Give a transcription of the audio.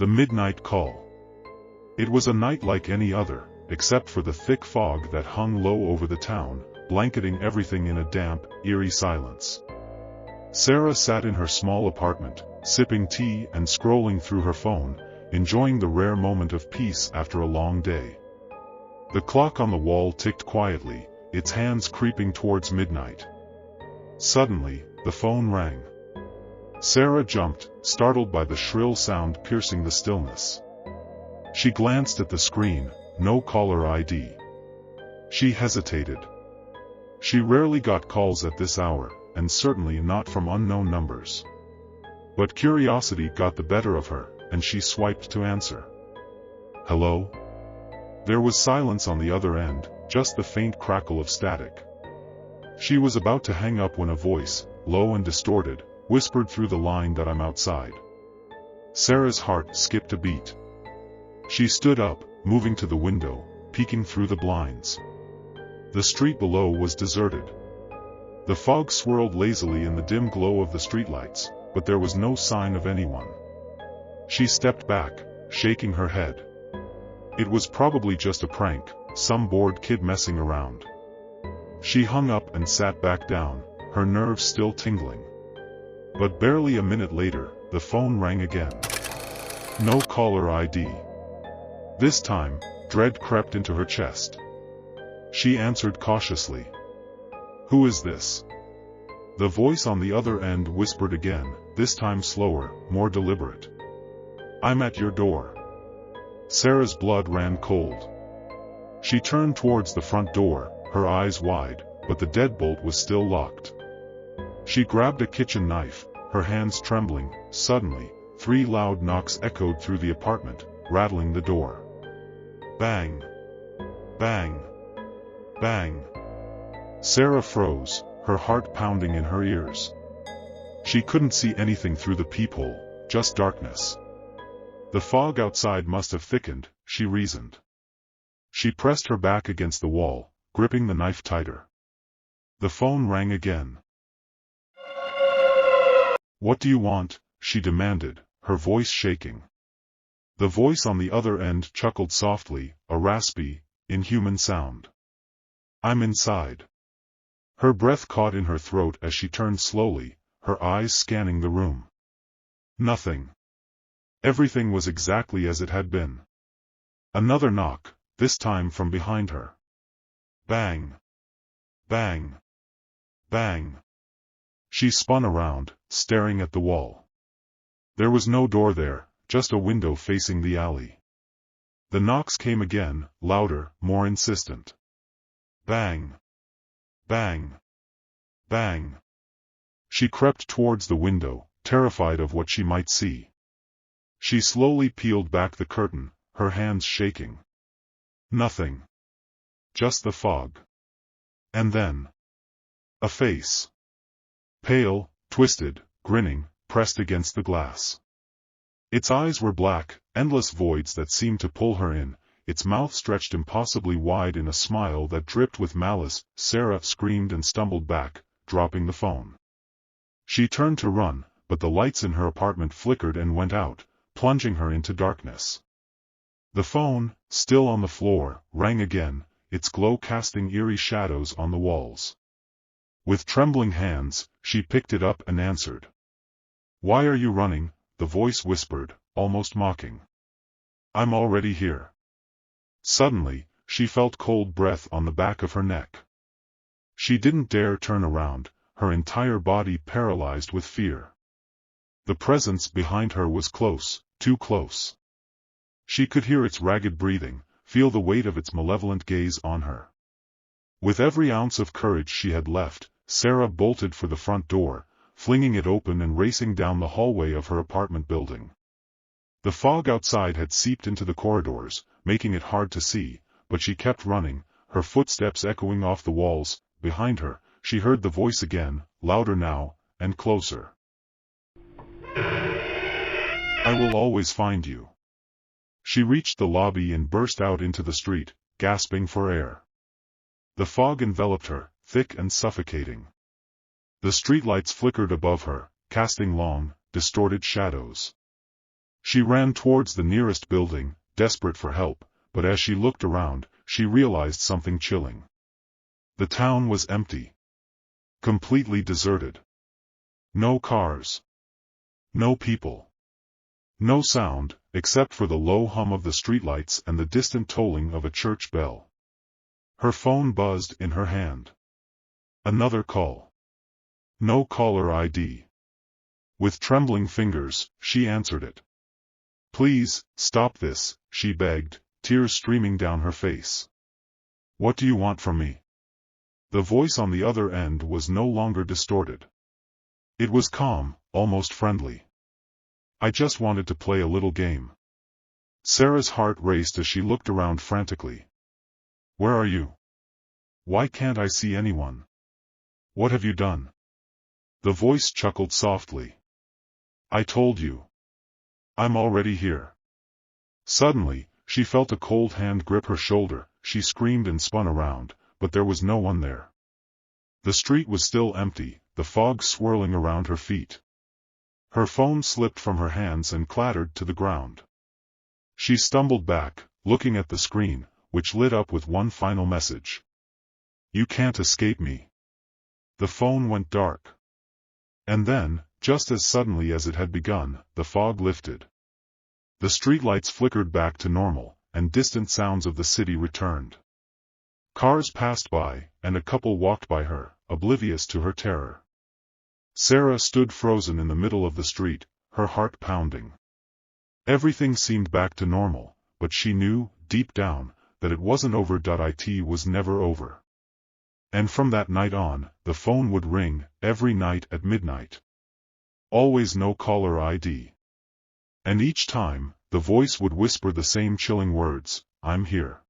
The midnight call. It was a night like any other, except for the thick fog that hung low over the town, blanketing everything in a damp, eerie silence. Sarah sat in her small apartment, sipping tea and scrolling through her phone, enjoying the rare moment of peace after a long day. The clock on the wall ticked quietly, its hands creeping towards midnight. Suddenly, the phone rang. Sarah jumped, startled by the shrill sound piercing the stillness. She glanced at the screen, no caller ID. She hesitated. She rarely got calls at this hour, and certainly not from unknown numbers. But curiosity got the better of her, and she swiped to answer. Hello? There was silence on the other end, just the faint crackle of static. She was about to hang up when a voice, low and distorted, whispered through the line that I'm outside. Sarah's heart skipped a beat. She stood up, moving to the window, peeking through the blinds. The street below was deserted. The fog swirled lazily in the dim glow of the streetlights, but there was no sign of anyone. She stepped back, shaking her head. It was probably just a prank, some bored kid messing around. She hung up and sat back down, her nerves still tingling. But barely a minute later, the phone rang again. No caller ID. This time, dread crept into her chest. She answered cautiously. Who is this? The voice on the other end whispered again, this time slower, more deliberate. I'm at your door. Sarah's blood ran cold. She turned towards the front door, her eyes wide, but the deadbolt was still locked. She grabbed a kitchen knife, her hands trembling. Suddenly, 3 loud knocks echoed through the apartment, rattling the door. Bang! Bang! Bang! Sarah froze, her heart pounding in her ears. She couldn't see anything through the peephole, just darkness. The fog outside must have thickened, she reasoned. She pressed her back against the wall, gripping the knife tighter. The phone rang again. What do you want? She demanded, her voice shaking. The voice on the other end chuckled softly, a raspy, inhuman sound. I'm inside. Her breath caught in her throat as she turned slowly, her eyes scanning the room. Nothing. Everything was exactly as it had been. Another knock, this time from behind her. Bang! Bang! Bang! She spun around, staring at the wall. There was no door there, just a window facing the alley. The knocks came again, louder, more insistent. Bang! Bang! Bang! She crept towards the window, terrified of what she might see. She slowly peeled back the curtain, her hands shaking. Nothing. Just the fog. And then, a face. Pale, twisted, grinning, pressed against the glass. Its eyes were black, endless voids that seemed to pull her in, its mouth stretched impossibly wide in a smile that dripped with malice. Sarah screamed and stumbled back, dropping the phone. She turned to run, but the lights in her apartment flickered and went out, plunging her into darkness. The phone, still on the floor, rang again, its glow casting eerie shadows on the walls. With trembling hands, she picked it up and answered. Why are you running? The voice whispered, almost mocking. I'm already here. Suddenly, she felt cold breath on the back of her neck. She didn't dare turn around, her entire body paralyzed with fear. The presence behind her was close, too close. She could hear its ragged breathing, feel the weight of its malevolent gaze on her. With every ounce of courage she had left, Sarah bolted for the front door, flinging it open and racing down the hallway of her apartment building. The fog outside had seeped into the corridors, making it hard to see, but she kept running, her footsteps echoing off the walls. Behind her, she heard the voice again, louder now, and closer. I will always find you. She reached the lobby and burst out into the street, gasping for air. The fog enveloped her, thick and suffocating. The streetlights flickered above her, casting long, distorted shadows. She ran towards the nearest building, desperate for help, but as she looked around, she realized something chilling. The town was empty. Completely deserted. No cars. No people. No sound, except for the low hum of the streetlights and the distant tolling of a church bell. Her phone buzzed in her hand. Another call. No caller ID. With trembling fingers, she answered it. "Please, stop this," she begged, tears streaming down her face. "What do you want from me?" The voice on the other end was no longer distorted. It was calm, almost friendly. "I just wanted to play a little game." Sarah's heart raced as she looked around frantically. "Where are you? Why can't I see anyone? What have you done?" The voice chuckled softly. "I told you. I'm already here." Suddenly, she felt a cold hand grip her shoulder. She screamed and spun around, but there was no one there. The street was still empty, the fog swirling around her feet. Her phone slipped from her hands and clattered to the ground. She stumbled back, looking at the screen, which lit up with one final message. "You can't escape me." The phone went dark. And then, just as suddenly as it had begun, the fog lifted. The streetlights flickered back to normal, and distant sounds of the city returned. Cars passed by, and a couple walked by her, oblivious to her terror. Sarah stood frozen in the middle of the street, her heart pounding. Everything seemed back to normal, but she knew, deep down, that it wasn't over. It was never over. And from that night on, the phone would ring, every night at midnight. Always no caller ID. And each time, the voice would whisper the same chilling words, "I'm here."